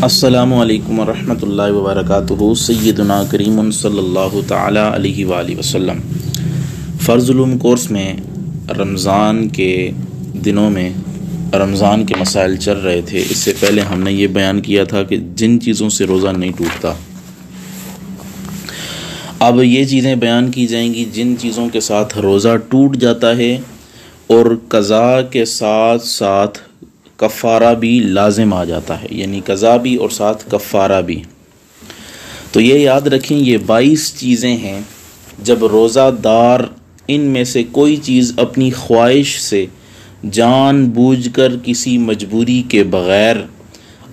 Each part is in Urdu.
السلام علیکم ورحمۃ اللہ وبرکاتہ۔ سیدنا کریم صلی اللہ تعالی علیہ وآلہ وسلم۔ فرض علوم کورس میں رمضان کے دنوں میں رمضان کے مسائل چل رہے تھے۔ اس سے پہلے ہم نے یہ بیان کیا تھا کہ جن چیزوں سے روزہ نہیں ٹوٹتا، اب یہ چیزیں بیان کی جائیں گی جن چیزوں کے ساتھ روزہ ٹوٹ جاتا ہے اور قضا کے ساتھ ساتھ کفارہ بھی لازم آ جاتا ہے، یعنی قضا بھی اور ساتھ کفارہ بھی۔ تو یہ یاد رکھیں، یہ 22 چیزیں ہیں جب روزہ دار ان میں سے کوئی چیز اپنی خواہش سے جان بوجھ کر کسی مجبوری کے بغیر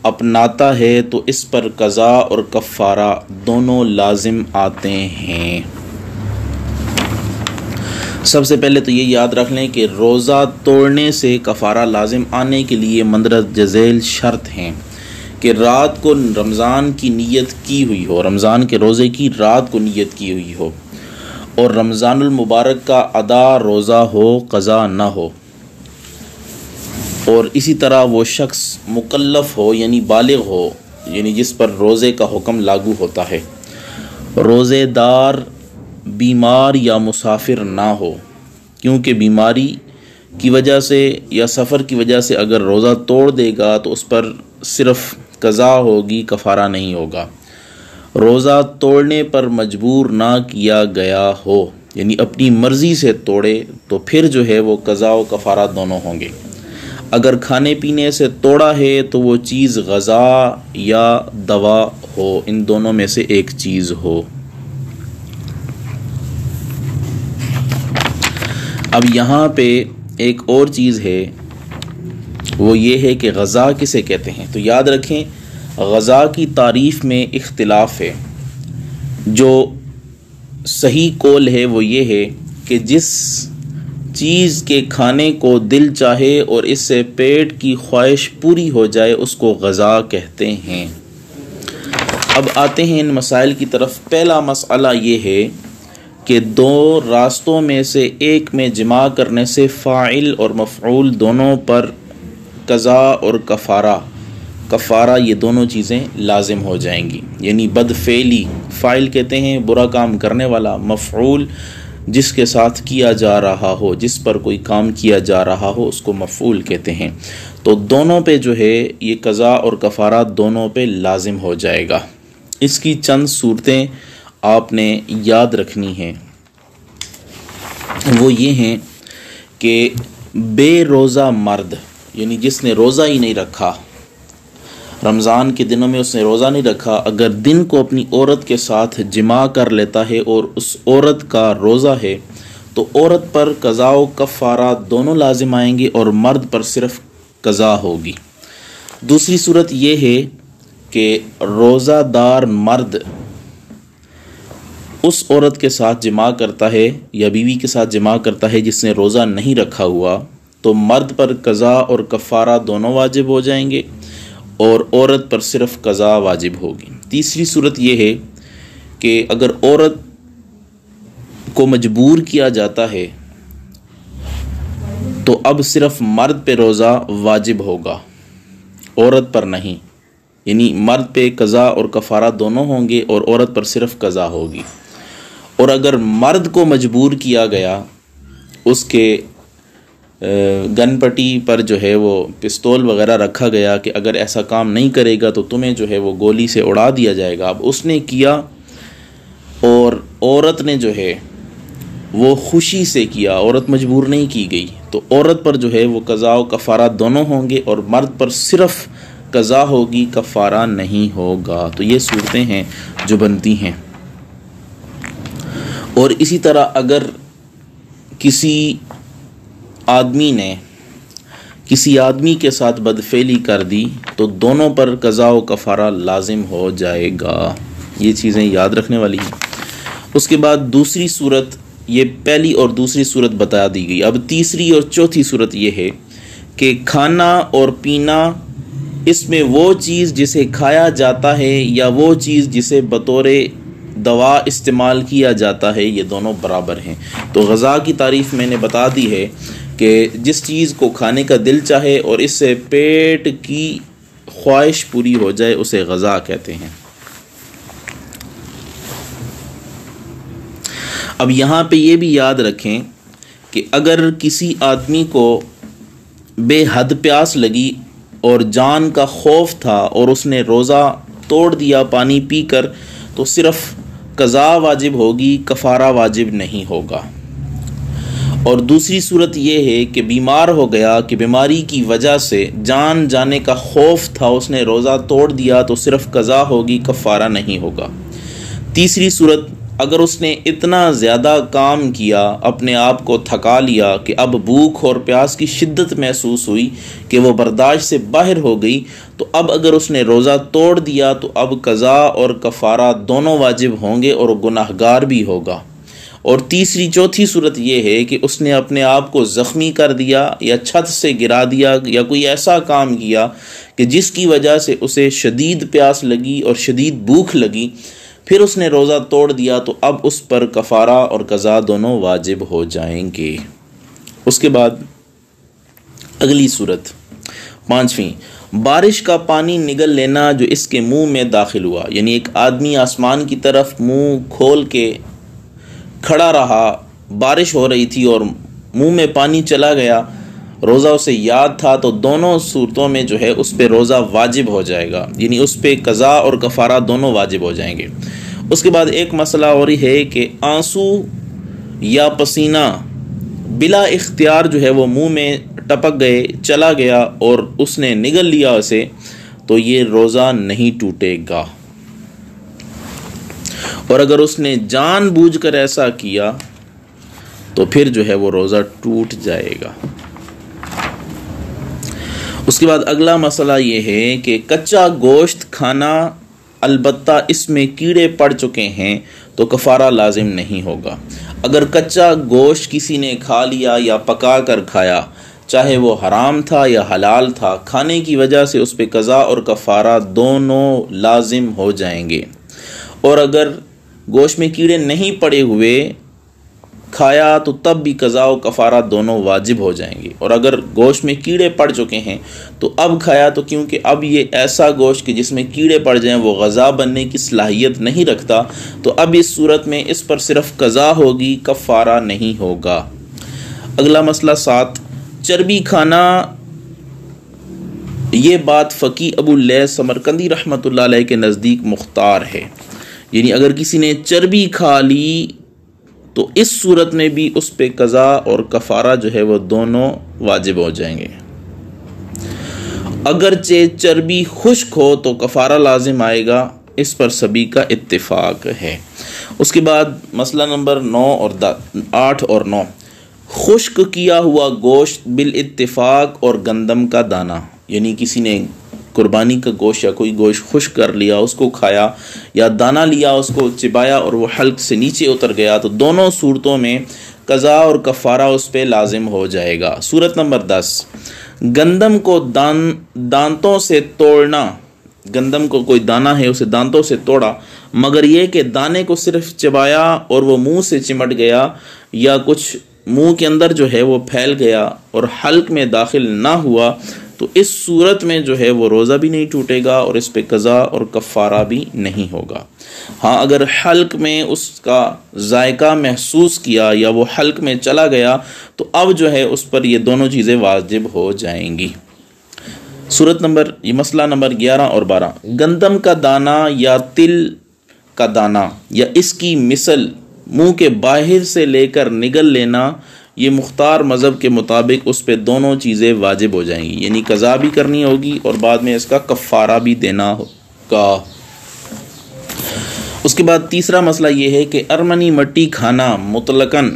اپناتا ہے تو اس پر قضا اور کفارہ دونوں لازم آتے ہیں۔ سب سے پہلے تو یہ یاد رکھ لیں کہ روزہ توڑنے سے کفارہ لازم آنے کے لیے مندرجہ ذیل شرط ہیں کہ رات کو رمضان کی نیت کی ہوئی ہو، رمضان کے روزے کی رات کو نیت کی ہوئی ہو، اور رمضان المبارک کا ادا روزہ ہو، قضا نہ ہو، اور اسی طرح وہ شخص مکلف ہو یعنی بالغ ہو، یعنی جس پر روزے کا حکم لاگو ہوتا ہے، روزے دار بیمار یا مسافر نہ ہو، کیونکہ بیماری کی وجہ سے یا سفر کی وجہ سے اگر روزہ توڑ دے گا تو اس پر صرف قضا ہوگی، کفارہ نہیں ہوگا۔ روزہ توڑنے پر مجبور نہ کیا گیا ہو، یعنی اپنی مرضی سے توڑے تو پھر جو ہے وہ قضا و کفارہ دونوں ہوں گے۔ اگر کھانے پینے سے توڑا ہے تو وہ چیز غذا یا دوا ہو، ان دونوں میں سے ایک چیز ہو۔ اب یہاں پہ ایک اور چیز ہے، وہ یہ ہے کہ غذا کسے کہتے ہیں۔ تو یاد رکھیں، غذا کی تعریف میں اختلاف ہے۔ جو صحیح قول ہے وہ یہ ہے کہ جس چیز کے کھانے کو دل چاہے اور اس سے پیٹ کی خواہش پوری ہو جائے اس کو غذا کہتے ہیں۔ اب آتے ہیں ان مسائل کی طرف۔ پہلا مسئلہ یہ ہے کہ دو راستوں میں سے ایک میں جمع کرنے سے فاعل اور مفعول دونوں پر قضا اور کفارہ یہ دونوں چیزیں لازم ہو جائیں گی، یعنی بدفعلی فاعل کہتے ہیں برا کام کرنے والا، مفعول جس کے ساتھ کیا جا رہا ہو، جس پر کوئی کام کیا جا رہا ہو اس کو مفعول کہتے ہیں۔ تو دونوں پہ جو ہے یہ قضا اور کفارہ دونوں پہ لازم ہو جائے گا۔ اس کی چند صورتیں آپ نے یاد رکھنی ہیں، وہ یہ ہیں کہ بے روزہ مرد، یعنی جس نے روزہ ہی نہیں رکھا، رمضان کے دنوں میں اس نے روزہ نہیں رکھا، اگر دن کو اپنی عورت کے ساتھ جمع کر لیتا ہے اور اس عورت کا روزہ ہے تو عورت پر قضا و کفارہ دونوں لازم آئیں گے اور مرد پر صرف قضا ہوگی۔ دوسری صورت یہ ہے کہ روزہ دار مرد اس عورت کے ساتھ جمع کرتا ہے یا بیوی کے ساتھ جمع کرتا ہے جس نے روزہ نہیں رکھا ہوا، تو مرد پر قضا اور کفارہ دونوں واجب ہو جائیں گے اور عورت پر صرف قضا واجب ہوگی۔ تیسری صورت یہ ہے کہ اگر عورت کو مجبور کیا جاتا ہے تو اب صرف مرد پہ روزہ واجب ہوگا، عورت پر نہیں، یعنی مرد پہ قضا اور کفارہ دونوں ہوں گے اور عورت پر صرف قضا ہوگی۔ اور اگر مرد کو مجبور کیا گیا، اس کے گن پٹی پر جو ہے وہ پستول وغیرہ رکھا گیا کہ اگر ایسا کام نہیں کرے گا تو تمہیں جو ہے وہ گولی سے اڑا دیا جائے گا، اب اس نے کیا اور عورت نے جو ہے وہ خوشی سے کیا، عورت مجبور نہیں کی گئی، تو عورت پر جو ہے وہ قضا و کفارہ دونوں ہوں گے اور مرد پر صرف قضا ہوگی، کفارہ نہیں ہوگا۔ تو یہ صورتیں ہیں جو بنتی ہیں۔ اور اسی طرح اگر کسی آدمی کے ساتھ بدفعلی کر دی تو دونوں پر قضا و کفارہ لازم ہو جائے گا۔ یہ چیزیں یاد رکھنے والی ہیں۔ اس کے بعد دوسری صورت، یہ پہلی اور دوسری صورت بتا دی گئی۔ اب تیسری اور چوتھی صورت یہ ہے کہ کھانا اور پینا، اس میں وہ چیز جسے کھایا جاتا ہے یا وہ چیز جسے بطور دوا استعمال کیا جاتا ہے، یہ دونوں برابر ہیں۔ تو غذا کی تعریف میں نے بتا دی ہے کہ جس چیز کو کھانے کا دل چاہے اور اس سے پیٹ کی خواہش پوری ہو جائے اسے غذا کہتے ہیں۔ اب یہاں پہ یہ بھی یاد رکھیں کہ اگر کسی آدمی کو بے حد پیاس لگی اور جان کا خوف تھا اور اس نے روزہ توڑ دیا پانی پی کر، تو صرف قضا واجب ہوگی، کفارہ واجب نہیں ہوگا۔ اور دوسری صورت یہ ہے کہ بیمار ہو گیا کہ بیماری کی وجہ سے جان جانے کا خوف تھا، اس نے روزہ توڑ دیا، تو صرف قضا ہوگی، کفارہ نہیں ہوگا۔ تیسری صورت، اگر اس نے اتنا زیادہ کام کیا، اپنے آپ کو تھکا لیا کہ اب بھوک اور پیاس کی شدت محسوس ہوئی کہ وہ برداشت سے باہر ہو گئی، تو اب اگر اس نے روزہ توڑ دیا تو اب قضا اور کفارہ دونوں واجب ہوں گے اور گناہگار بھی ہوگا۔ اور تیسری چوتھی صورت یہ ہے کہ اس نے اپنے آپ کو زخمی کر دیا یا چھت سے گرا دیا یا کوئی ایسا کام کیا کہ جس کی وجہ سے اسے شدید پیاس لگی اور شدید بھوک لگی، پھر اس نے روزہ توڑ دیا، تو اب اس پر کفارہ اور قضا دونوں واجب ہو جائیں گے۔ اس کے بعد اگلی صورت 5ویں، بارش کا پانی نگل لینا جو اس کے منہ میں داخل ہوا، یعنی ایک آدمی آسمان کی طرف منہ کھول کے کھڑا رہا، بارش ہو رہی تھی اور منہ میں پانی چلا گیا، روزہ اسے یاد تھا، تو دونوں صورتوں میں جو ہے اس پہ روزہ واجب ہو جائے گا، یعنی اس پہ قضا اور کفارہ دونوں واجب ہو جائیں گے۔ اس کے بعد ایک مسئلہ اور ہی ہے کہ آنسو یا پسینہ بلا اختیار جو ہے وہ منہ میں ٹپک گئے، چلا گیا اور اس نے نگل لیا اسے، تو یہ روزہ نہیں ٹوٹے گا۔ اور اگر اس نے جان بوجھ کر ایسا کیا تو پھر جو ہے وہ روزہ ٹوٹ جائے گا۔ اس کے بعد اگلا مسئلہ یہ ہے کہ کچا گوشت کھانا، البتہ اس میں کیڑے پڑ چکے ہیں تو کفارہ لازم نہیں ہوگا۔ اگر کچا گوشت کسی نے کھا لیا یا پکا کر کھایا، چاہے وہ حرام تھا یا حلال تھا، کھانے کی وجہ سے اس پہ قضا اور کفارہ دونوں لازم ہو جائیں گے۔ اور اگر گوشت میں کیڑے نہیں پڑے ہوئے کھایا تو تب بھی قضا و کفارہ دونوں واجب ہو جائیں گے۔ اور اگر گوشت میں کیڑے پڑ چکے ہیں تو اب کھایا تو کیونکہ اب یہ ایسا گوشت کہ جس میں کیڑے پڑ جائیں وہ غذا بننے کی صلاحیت نہیں رکھتا، تو اب اس صورت میں اس پر صرف قضا ہوگی، کفارہ نہیں ہوگا۔ اگلا مسئلہ 7، چربی کھانا۔ یہ بات فقی ابو اللیث سمرقندی رحمۃ اللہ علیہ کے نزدیک مختار ہے، یعنی اگر کسی نے چربی کھا لی تو اس صورت میں بھی اس پہ قضا اور کفارہ جو ہے وہ دونوں واجب ہو جائیں گے۔ اگرچہ چربی خشک ہو تو کفارہ لازم آئے گا، اس پر سبھی کا اتفاق ہے۔ اس کے بعد مسئلہ نمبر 8 اور 9، خشک کیا ہوا گوشت بالاتفاق اور گندم کا دانہ، یعنی کسی نے قربانی کا گوشت یا کوئی گوشت خشک کر لیا، اس کو کھایا یا دانہ لیا، اس کو چبایا اور وہ حلق سے نیچے اتر گیا، تو دونوں صورتوں میں قضا اور کفارہ اس پہ لازم ہو جائے گا۔ صورت نمبر 10، گندم کو دانتوں سے توڑنا۔ گندم کو کوئی دانہ ہے اسے دانتوں سے توڑا، مگر یہ کہ دانے کو صرف چبایا اور وہ منہ سے چمٹ گیا یا کچھ منہ کے اندر جو ہے وہ پھیل گیا اور حلق میں داخل نہ ہوا، تو اس صورت میں جو ہے وہ روزہ بھی نہیں ٹوٹے گا اور اس پہ قضا اور کفارہ بھی نہیں ہوگا۔ ہاں اگر حلق میں اس کا ذائقہ محسوس کیا یا وہ حلق میں چلا گیا تو اب جو ہے اس پر یہ دونوں چیزیں واجب ہو جائیں گی۔ یہ مسئلہ نمبر 11 اور 12، گندم کا دانہ یا تل کا دانہ یا اس کی مثل منہ کے باہر سے لے کر نگل لینا، یہ مختار مذہب کے مطابق اس پہ دونوں چیزیں واجب ہو جائیں گی، یعنی قضا بھی کرنی ہوگی اور بعد میں اس کا کفارہ بھی دینا ہوگا۔ اس کے بعد تیسرا مسئلہ یہ ہے کہ ارمنی مٹی کھانا مطلقاً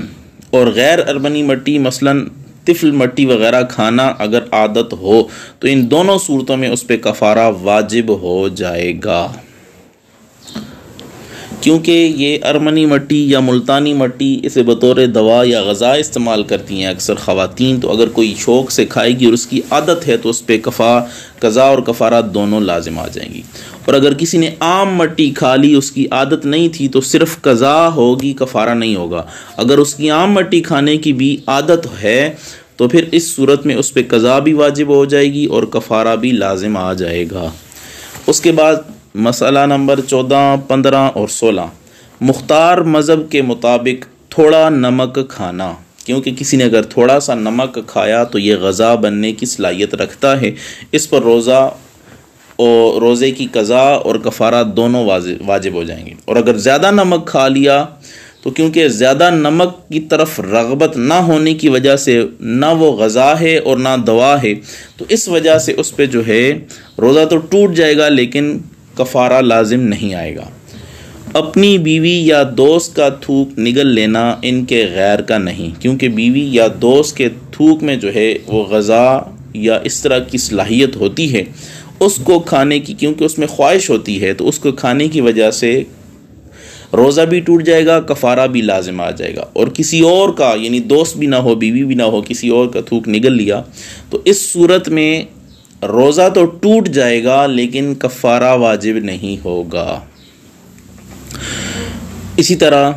اور غیر ارمنی مٹی مثلاً طفل مٹی وغیرہ کھانا اگر عادت ہو تو ان دونوں صورتوں میں اس پہ کفارہ واجب ہو جائے گا، کیونکہ یہ ارمنی مٹی یا ملتانی مٹی اسے بطور دوا یا غذا استعمال کرتی ہیں اکثر خواتین، تو اگر کوئی شوق سے کھائے گی اور اس کی عادت ہے تو اس پہ قضا اور کفارہ دونوں لازم آ جائیں گی۔ اور اگر کسی نے عام مٹی کھا لی، اس کی عادت نہیں تھی، تو صرف قضا ہوگی، کفارہ نہیں ہوگا۔ اگر اس کی عام مٹی کھانے کی بھی عادت ہے تو پھر اس صورت میں اس پہ قضا بھی واجب ہو جائے گی اور کفارہ بھی لازم آ جائے گا۔ اس کے بعد مسئلہ نمبر 14، 15 اور 16، مختار مذہب کے مطابق تھوڑا نمک کھانا، کیونکہ کسی نے اگر تھوڑا سا نمک کھایا تو یہ غذا بننے کی صلاحیت رکھتا ہے، اس پر روزے کی قضا اور کفارہ دونوں واجب ہو جائیں گے۔ اور اگر زیادہ نمک کھا لیا تو کیونکہ زیادہ نمک کی طرف رغبت نہ ہونے کی وجہ سے نہ وہ غذا ہے اور نہ دوا ہے، تو اس وجہ سے اس پہ جو ہے روزہ تو ٹوٹ جائے گا لیکن کفارہ لازم نہیں آئے گا۔ اپنی بیوی یا دوست کا تھوک نگل لینا ان کے غیر کا نہیں، کیونکہ بیوی یا دوست کے تھوک میں جو ہے وہ غذا یا اس طرح کی صلاحیت ہوتی ہے اس کو کھانے کی، کیونکہ اس میں خواہش ہوتی ہے تو اس کو کھانے کی وجہ سے روزہ بھی ٹوٹ جائے گا، کفارہ بھی لازم آ جائے گا۔ اور کسی اور کا، یعنی دوست بھی نہ ہو، بیوی بھی نہ ہو، کسی اور کا تھوک نگل لیا تو اس صورت میں روزہ تو ٹوٹ جائے گا لیکن کفارہ واجب نہیں ہوگا۔ اسی طرح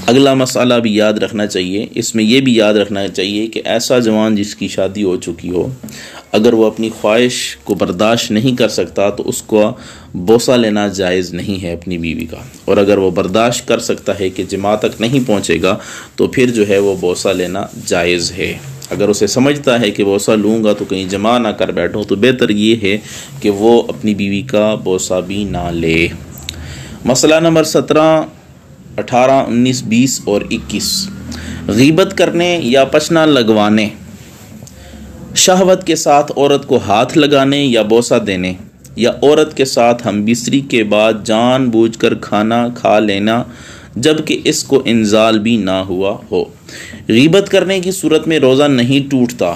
اگلا مسئلہ بھی یاد رکھنا چاہیے، اس میں یہ بھی یاد رکھنا چاہیے کہ ایسا جوان جس کی شادی ہو چکی ہو، اگر وہ اپنی خواہش کو برداشت نہیں کر سکتا تو اس کو بوسہ لینا جائز نہیں ہے اپنی بیوی کا، اور اگر وہ برداشت کر سکتا ہے کہ جماع تک نہیں پہنچے گا تو پھر جو ہے وہ بوسہ لینا جائز ہے۔ اگر اسے سمجھتا ہے کہ بوسہ لوں گا تو کہیں جماع نہ کر بیٹھوں تو بہتر یہ ہے کہ وہ اپنی بیوی کا بوسہ بھی نہ لے۔ مسئلہ نمبر 17، 18، 19، 20 اور 21، غیبت کرنے یا پچنا لگوانے، شہوت کے ساتھ عورت کو ہاتھ لگانے یا بوسہ دینے، یا عورت کے ساتھ ہم بستری کے بعد جان بوجھ کر کھانا کھا لینا جبکہ اس کو انزال بھی نہ ہوا ہو۔ غیبت کرنے کی صورت میں روزہ نہیں ٹوٹتا،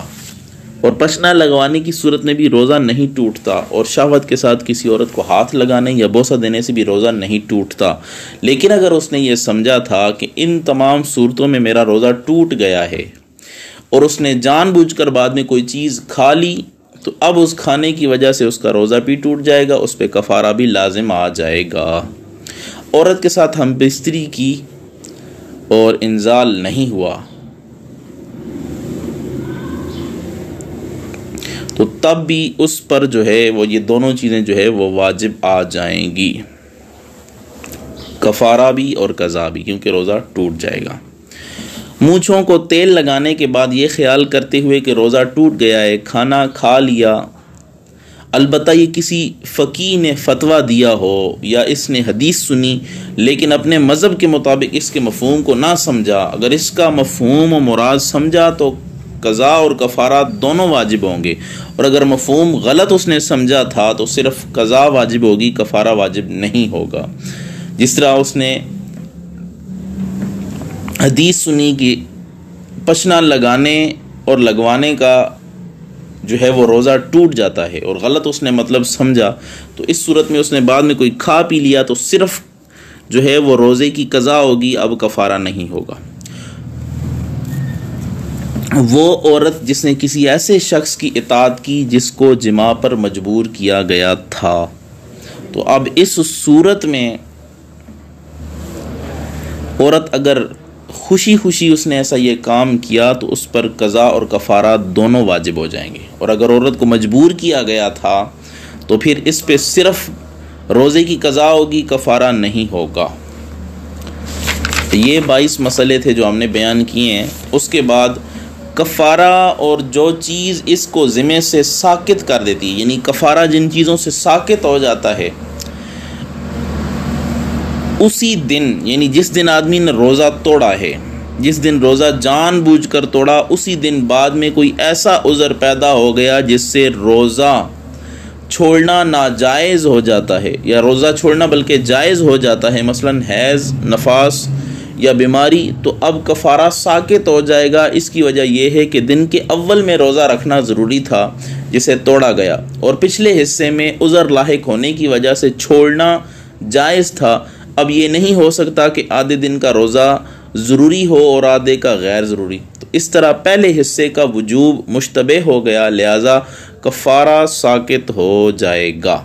اور پچنا لگوانے کی صورت میں بھی روزہ نہیں ٹوٹتا، اور شہوت کے ساتھ کسی عورت کو ہاتھ لگانے یا بوسہ دینے سے بھی روزہ نہیں ٹوٹتا۔ لیکن اگر اس نے یہ سمجھا تھا کہ ان تمام صورتوں میں میرا روزہ ٹوٹ گیا ہے اور اس نے جان بوجھ کر بعد میں کوئی چیز کھا لی تو اب اس کھانے کی وجہ سے اس کا روزہ بھی ٹوٹ جائے گا، اس پہ کفارہ بھی لازم آ جائے گا۔ عورت کے ساتھ ہم بستری کی اور انزال نہیں ہوا تو تب بھی اس پر جو ہے وہ یہ دونوں چیزیں جو ہے وہ واجب آ جائیں گی، کفارہ بھی اور قضا بھی، کیونکہ روزہ ٹوٹ جائے گا۔ مونچھوں کو تیل لگانے کے بعد یہ خیال کرتے ہوئے کہ روزہ ٹوٹ گیا ہے، کھانا کھا لیا، البتہ یہ کسی فقیہ نے فتویٰ دیا ہو یا اس نے حدیث سنی لیکن اپنے مذہب کے مطابق اس کے مفہوم کو نہ سمجھا، اگر اس کا مفہوم و مراد سمجھا تو قضا اور کفارات دونوں واجب ہوں گے، اور اگر مفہوم غلط اس نے سمجھا تھا تو صرف قضا واجب ہوگی، کفارہ واجب نہیں ہوگا۔ جس طرح اس نے حدیث سنی کہ پچنا لگانے اور لگوانے کا جو ہے وہ روزہ ٹوٹ جاتا ہے اور غلط اس نے مطلب سمجھا، تو اس صورت میں اس نے بعد میں کوئی کھا پی لیا تو صرف جو ہے وہ روزے کی قضا ہوگی، اب کفارہ نہیں ہوگا۔ وہ عورت جس نے کسی ایسے شخص کی اطاعت کی جس کو جماع پر مجبور کیا گیا تھا، تو اب اس صورت میں عورت اگر خوشی خوشی اس نے ایسا یہ کام کیا تو اس پر قضا اور کفارات دونوں واجب ہو جائیں گے، اور اگر عورت کو مجبور کیا گیا تھا تو پھر اس پہ صرف روزے کی قضا ہوگی، کفارہ نہیں ہوگا۔ یہ 22 مسئلے تھے جو ہم نے بیان کیے ہیں۔ اس کے بعد کفارہ اور جو چیز اس کو ذمے سے ساقط کر دیتی ہے، یعنی کفارہ جن چیزوں سے ساقط ہو جاتا ہے، اسی دن یعنی جس دن آدمی نے روزہ توڑا ہے، جس دن روزہ جان بوجھ کر توڑا، اسی دن بعد میں کوئی ایسا عذر پیدا ہو گیا جس سے روزہ چھوڑنا ناجائز ہو جاتا ہے، یا روزہ چھوڑنا بلکہ جائز ہو جاتا ہے، مثلا حیض، نفاس یا بیماری، تو اب کفارہ ساقط ہو جائے گا۔ اس کی وجہ یہ ہے کہ دن کے اول میں روزہ رکھنا ضروری تھا جسے توڑا گیا، اور پچھلے حصے میں عذر لاحق ہونے کی وجہ سے چھوڑنا جائز تھا۔ اب یہ نہیں ہو سکتا کہ آدھے دن کا روزہ ضروری ہو اور آدھے کا غیر ضروری، تو اس طرح پہلے حصے کا وجوب مشتبہ ہو گیا، لہذا کفارہ ساقط ہو جائے گا۔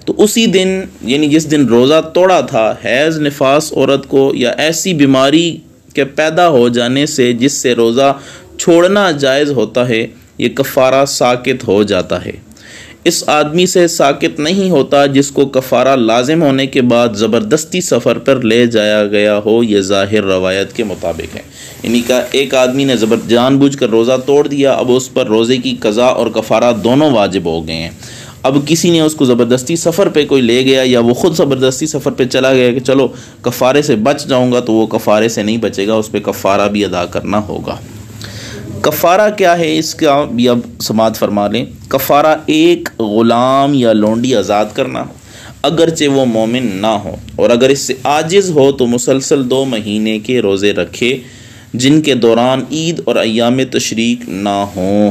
تو اسی دن یعنی جس دن روزہ توڑا تھا، حیض، نفاس عورت کو یا ایسی بیماری کے پیدا ہو جانے سے جس سے روزہ چھوڑنا جائز ہوتا ہے، یہ کفارہ ساقط ہو جاتا ہے۔ اس آدمی سے ساکت نہیں ہوتا جس کو کفارہ لازم ہونے کے بعد زبردستی سفر پر لے جایا گیا ہو، یہ ظاہر روایت کے مطابق ہے۔ یعنی کہ ایک آدمی نے جان بوجھ کر روزہ توڑ دیا، اب اس پر روزے کی قضا اور کفارہ دونوں واجب ہو گئے ہیں۔ اب کسی نے اس کو زبردستی سفر پہ کوئی لے گیا یا وہ خود زبردستی سفر پہ چلا گیا کہ چلو کفارے سے بچ جاؤں گا، تو وہ کفارے سے نہیں بچے گا، اس پہ کفارہ بھی ادا کرنا ہوگا۔ کفارہ کیا ہے اس کا بھی اب سماعت فرما لیں۔ کفارہ ایک غلام یا لونڈی آزاد کرنا، اگرچہ وہ مومن نہ ہو، اور اگر اس سے عاجز ہو تو مسلسل 2 مہینے کے روزے رکھے جن کے دوران عید اور ایام تشریق نہ ہوں۔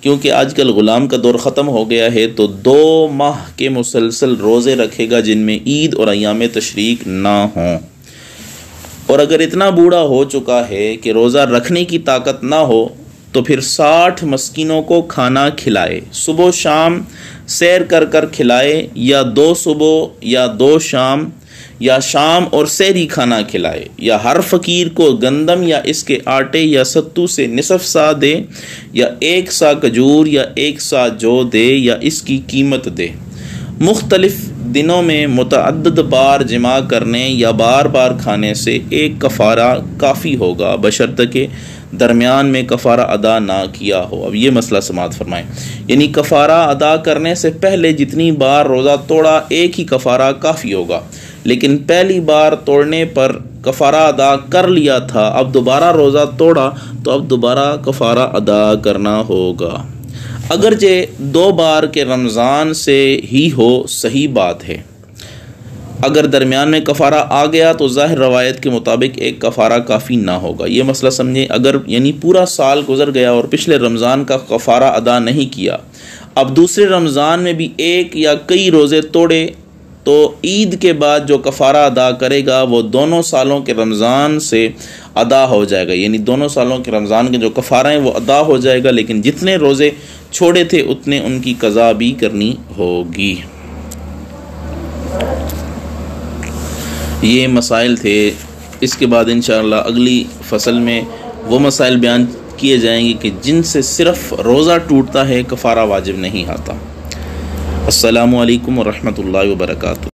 کیونکہ آج کل غلام کا دور ختم ہو گیا ہے، تو 2 ماہ کے مسلسل روزے رکھے گا جن میں عید اور ایام تشریق نہ ہوں۔ اور اگر اتنا بوڑھا ہو چکا ہے کہ روزہ رکھنے کی طاقت نہ ہو تو پھر 60 مسکینوں کو کھانا کھلائے، صبح و شام سیر کر کر کھلائے، یا 2 صبح یا 2 شام، یا شام اور سحری کھانا کھلائے، یا ہر فقیر کو گندم یا اس کے آٹے یا ستو سے نصف سا دے، یا 1 سا کھجور یا 1 سا جو دے، یا اس کی قیمت دے۔ مختلف دنوں میں متعدد بار جمع کرنے یا بار بار کھانے سے ایک کفارہ کافی ہوگا، بشرطیکہ درمیان میں کفارہ ادا نہ کیا ہو۔ اب یہ مسئلہ سماعت فرمائیں، یعنی کفارہ ادا کرنے سے پہلے جتنی بار روزہ توڑا ایک ہی کفارہ کافی ہوگا، لیکن پہلی بار توڑنے پر کفارہ ادا کر لیا تھا، اب دوبارہ روزہ توڑا تو اب دوبارہ کفارہ ادا کرنا ہوگا۔ اگرچہ 2 بار کے رمضان سے ہی ہو، صحیح بات ہے۔ اگر درمیان میں کفارہ آ گیا تو ظاہر روایت کے مطابق ایک کفارہ کافی نہ ہوگا۔ یہ مسئلہ سمجھیں، اگر یعنی پورا سال گزر گیا اور پچھلے رمضان کا کفارہ ادا نہیں کیا، اب دوسرے رمضان میں بھی 1 یا کئی روزے توڑے، تو عید کے بعد جو کفارہ ادا کرے گا وہ دونوں سالوں کے رمضان سے ادا ہو جائے گا، یعنی دونوں سالوں کے رمضان کے جو کفارہ ہیں وہ ادا ہو جائے گا، لیکن جتنے روزے چھوڑے تھے اتنے ان کی قضا بھی کرنی ہوگی۔ یہ مسائل تھے، اس کے بعد انشاءاللہ اگلی فصل میں وہ مسائل بیان کیے جائیں گے کہ جن سے صرف روزہ ٹوٹتا ہے، کفارہ واجب نہیں آتا۔ السلام علیکم ورحمۃ اللہ وبرکاتہ۔